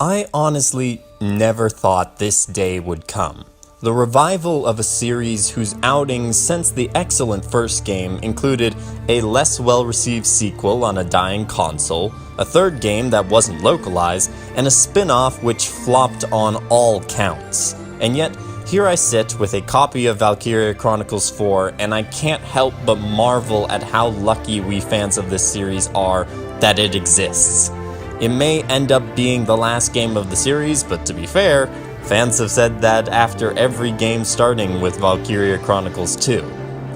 I honestly never thought this day would come. The revival of a series whose outings since the excellent first game included a less well-received sequel on a dying console, a third game that wasn't localized, and a spin-off which flopped on all counts. And yet, here I sit with a copy of Valkyria Chronicles 4, and I can't help but marvel at how lucky we fans of this series are that it exists. It may end up being the last game of the series, but to be fair, fans have said that after every game starting with Valkyria Chronicles 2.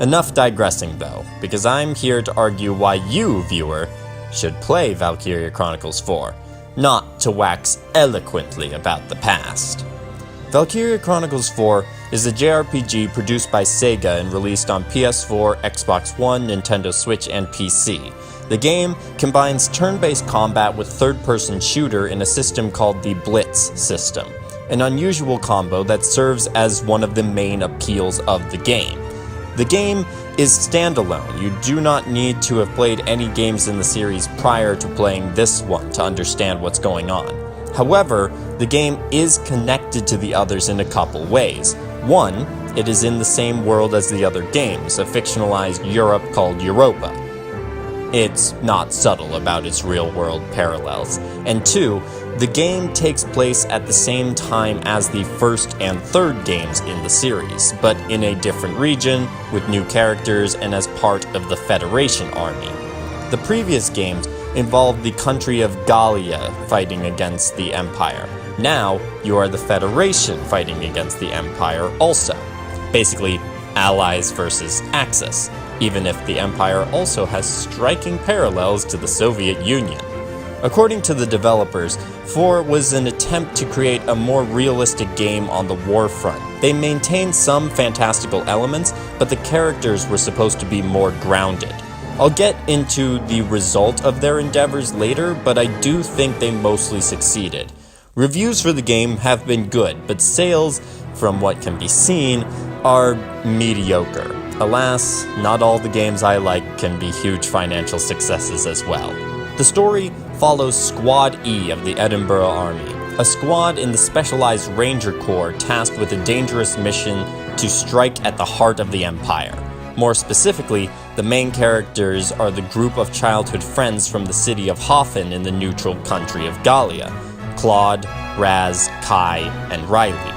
Enough digressing though, because I'm here to argue why you, viewer, should play Valkyria Chronicles 4, not to wax eloquently about the past. Valkyria Chronicles 4 is a JRPG produced by Sega and released on PS4, Xbox One, Nintendo Switch, and PC. The game combines turn-based combat with third-person shooter in a system called the Blitz system, an unusual combo that serves as one of the main appeals of the game. The game is standalone. You do not need to have played any games in the series prior to playing this one to understand what's going on. However, the game is connected to the others in a couple ways. One, it is in the same world as the other games, a fictionalized Europe called Europa. It's not subtle about its real-world parallels. And two, the game takes place at the same time as the first and third games in the series, but in a different region, with new characters, and as part of the Federation army. The previous games involved the country of Gallia fighting against the Empire. Now, you are the Federation fighting against the Empire also. Basically, allies versus Axis, even if the Empire also has striking parallels to the Soviet Union. According to the developers, 4 was an attempt to create a more realistic game on the war front. They maintained some fantastical elements, but the characters were supposed to be more grounded. I'll get into the result of their endeavors later, but I do think they mostly succeeded. Reviews for the game have been good, but sales, from what can be seen, are mediocre. Alas, not all the games I like can be huge financial successes as well. The story follows Squad E of the Edinburgh Army, a squad in the Specialized Ranger Corps tasked with a dangerous mission to strike at the heart of the Empire. More specifically, the main characters are the group of childhood friends from the city of Hoffen in the neutral country of Gallia: Claude, Raz, Kai, and Riley.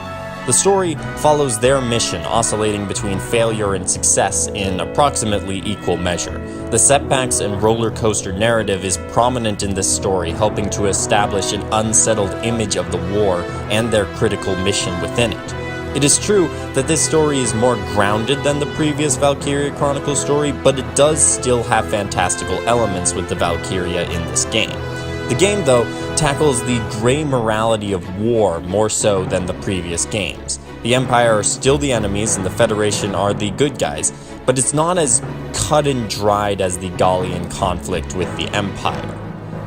The story follows their mission, oscillating between failure and success in approximately equal measure. The setbacks and roller coaster narrative is prominent in this story, helping to establish an unsettled image of the war and their critical mission within it. It is true that this story is more grounded than the previous Valkyria Chronicles story, but it does still have fantastical elements with the Valkyria in this game. The game, though, tackles the gray morality of war more so than the previous games. The Empire are still the enemies and the Federation are the good guys, but it's not as cut and dried as the Gallian conflict with the Empire.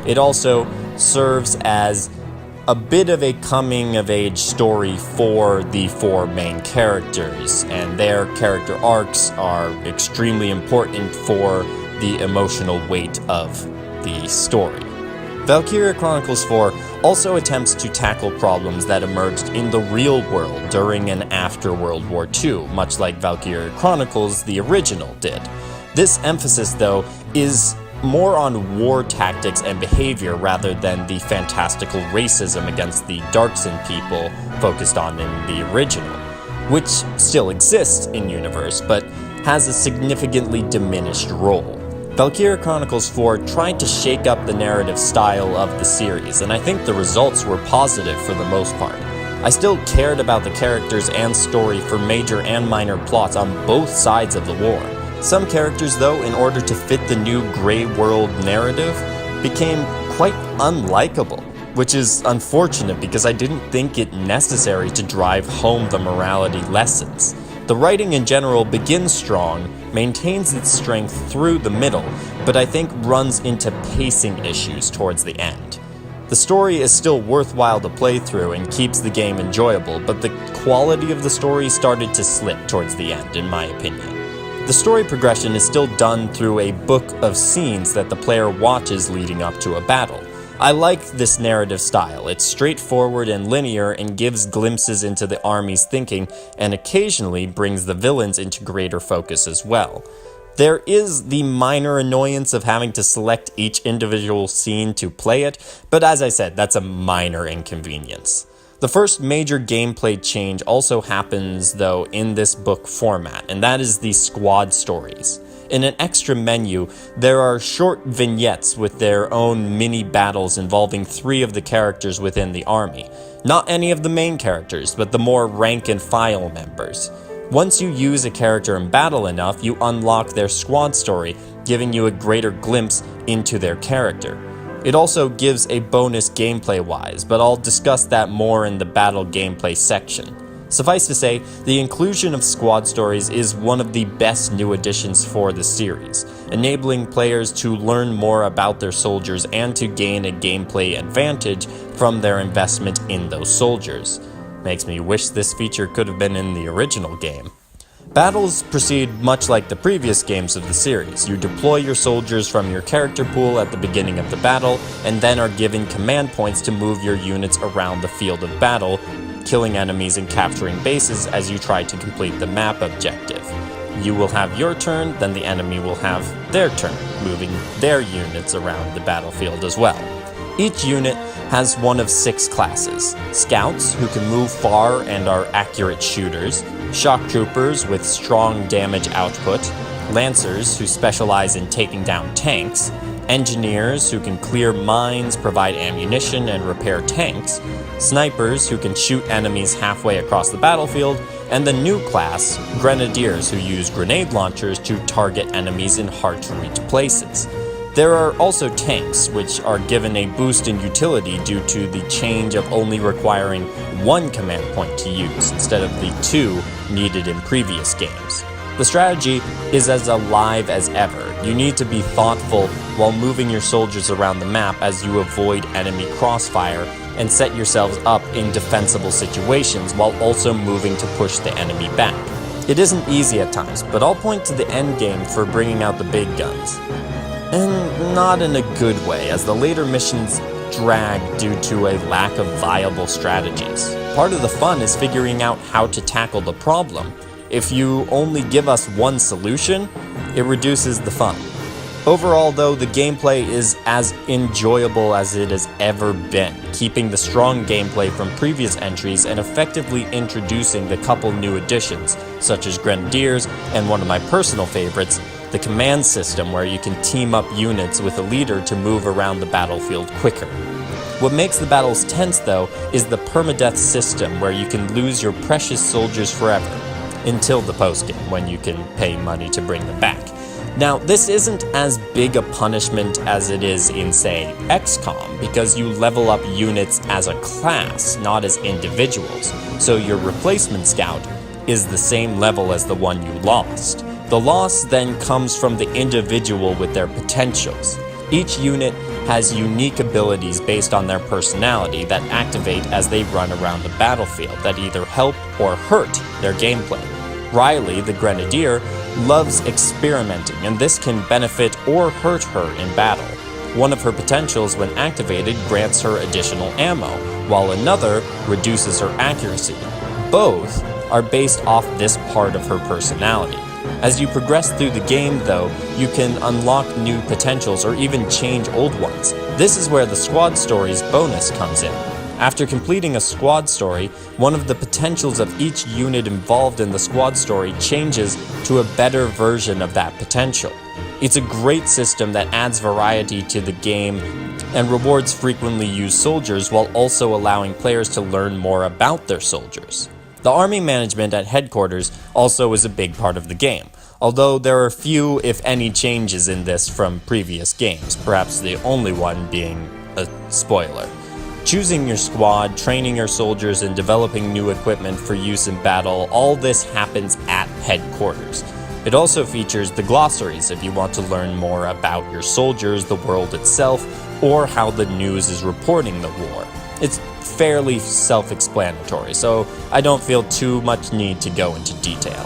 It also serves as a bit of a coming-of-age story for the 4 main characters, and their character arcs are extremely important for the emotional weight of the story. Valkyria Chronicles 4 also attempts to tackle problems that emerged in the real world during and after World War II, much like Valkyria Chronicles, the original, did. This emphasis, though, is more on war tactics and behavior rather than the fantastical racism against the Darkson people focused on in the original, which still exists in universe, but has a significantly diminished role. Valkyria Chronicles 4 tried to shake up the narrative style of the series, and I think the results were positive for the most part. I still cared about the characters and story for major and minor plots on both sides of the war. Some characters, though, in order to fit the new Grey World narrative, became quite unlikable, which is unfortunate because I didn't think it necessary to drive home the morality lessons. The writing in general begins strong, maintains its strength through the middle, but I think runs into pacing issues towards the end. The story is still worthwhile to play through and keeps the game enjoyable, but the quality of the story started to slip towards the end, in my opinion. The story progression is still done through a book of scenes that the player watches leading up to a battle. I like this narrative style. It's straightforward and linear and gives glimpses into the army's thinking and occasionally brings the villains into greater focus as well. There is the minor annoyance of having to select each individual scene to play it, but as I said, that's a minor inconvenience. The first major gameplay change also happens, though, in this book format, and that is the squad stories. In an extra menu, there are short vignettes with their own mini battles involving 3 of the characters within the army. Not any of the main characters, but the more rank and file members. Once you use a character in battle enough, you unlock their squad story, giving you a greater glimpse into their character. It also gives a bonus gameplay-wise, but I'll discuss that more in the battle gameplay section. Suffice to say, the inclusion of squad stories is one of the best new additions for the series, enabling players to learn more about their soldiers and to gain a gameplay advantage from their investment in those soldiers. Makes me wish this feature could have been in the original game. Battles proceed much like the previous games of the series. You deploy your soldiers from your character pool at the beginning of the battle, and then are given command points to move your units around the field of battle, killing enemies and capturing bases as you try to complete the map objective. You will have your turn, then the enemy will have their turn, moving their units around the battlefield as well. Each unit has one of 6 classes: Scouts, who can move far and are accurate shooters, Shock Troopers with strong damage output, Lancers, who specialize in taking down tanks, Engineers, who can clear mines, provide ammunition, and repair tanks, Snipers, who can shoot enemies halfway across the battlefield, and the new class, Grenadiers, who use grenade launchers to target enemies in hard-to-reach places. There are also tanks, which are given a boost in utility due to the change of only requiring 1 command point to use, instead of the 2 needed in previous games. The strategy is as alive as ever. You need to be thoughtful while moving your soldiers around the map as you avoid enemy crossfire and set yourselves up in defensible situations while also moving to push the enemy back. It isn't easy at times, but I'll point to the end game for bringing out the big guns. And not in a good way, as the later missions drag due to a lack of viable strategies. Part of the fun is figuring out how to tackle the problem. If you only give us one solution, it reduces the fun. Overall, though, the gameplay is as enjoyable as it has ever been, keeping the strong gameplay from previous entries and effectively introducing the couple new additions, such as Grenadiers and one of my personal favorites, the command system, where you can team up units with a leader to move around the battlefield quicker. What makes the battles tense, though, is the permadeath system, where you can lose your precious soldiers forever, until the postgame, when you can pay money to bring them back. Now, this isn't as big a punishment as it is in, say, XCOM, because you level up units as a class, not as individuals, so your replacement scout is the same level as the one you lost. The loss then comes from the individual with their potentials. Each unit has unique abilities based on their personality that activate as they run around the battlefield that either help or hurt their gameplay. Riley, the Grenadier, loves experimenting, and this can benefit or hurt her in battle. One of her potentials, when activated, grants her additional ammo, while another reduces her accuracy. Both are based off this part of her personality. As you progress through the game, though, you can unlock new potentials or even change old ones. This is where the squad stories bonus comes in. After completing a squad story, one of the potentials of each unit involved in the squad story changes to a better version of that potential. It's a great system that adds variety to the game and rewards frequently used soldiers while also allowing players to learn more about their soldiers. The army management at headquarters also is a big part of the game, although there are few, if any, changes in this from previous games, perhaps the only one being a spoiler. Choosing your squad, training your soldiers, and developing new equipment for use in battle, all this happens at headquarters. It also features the glossaries if you want to learn more about your soldiers, the world itself, or how the news is reporting the war. It's fairly self-explanatory, so I don't feel too much need to go into detail.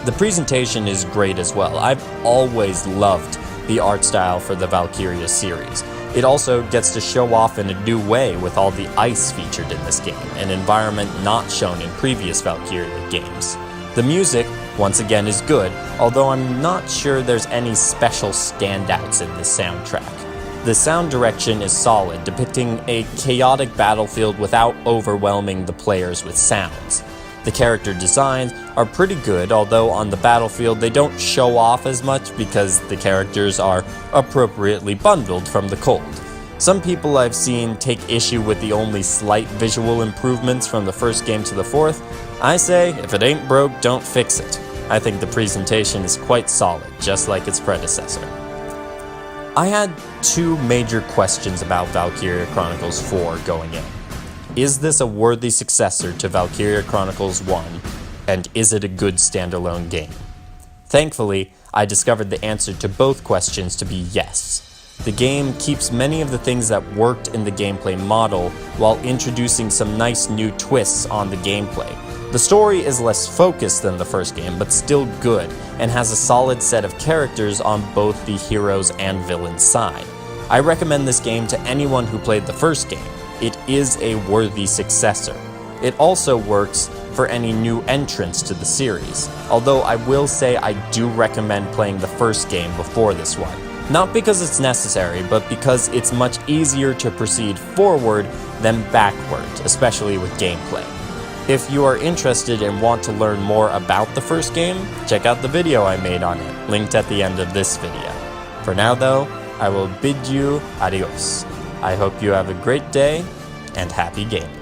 The presentation is great as well. I've always loved the art style for the Valkyria series. It also gets to show off in a new way with all the ice featured in this game, an environment not shown in previous Valkyria games. The music, once again, is good, although I'm not sure there's any special standouts in this soundtrack. The sound direction is solid, depicting a chaotic battlefield without overwhelming the players with sounds. The character designs are pretty good, although on the battlefield they don't show off as much because the characters are appropriately bundled from the cold. Some people I've seen take issue with the only slight visual improvements from the first game to the fourth. I say, if it ain't broke, don't fix it. I think the presentation is quite solid, just like its predecessor. I had two major questions about Valkyria Chronicles 4 going in. Is this a worthy successor to Valkyria Chronicles 1, and is it a good standalone game? Thankfully, I discovered the answer to both questions to be yes. The game keeps many of the things that worked in the gameplay model while introducing some nice new twists on the gameplay. The story is less focused than the first game, but still good, and has a solid set of characters on both the heroes and villains side. I recommend this game to anyone who played the first game. It is a worthy successor. It also works for any new entrants to the series, although I will say I do recommend playing the first game before this one. Not because it's necessary, but because it's much easier to proceed forward than backward, especially with gameplay. If you are interested and want to learn more about the first game, check out the video I made on it, linked at the end of this video. For now though, I will bid you adios. I hope you have a great day, and happy gaming.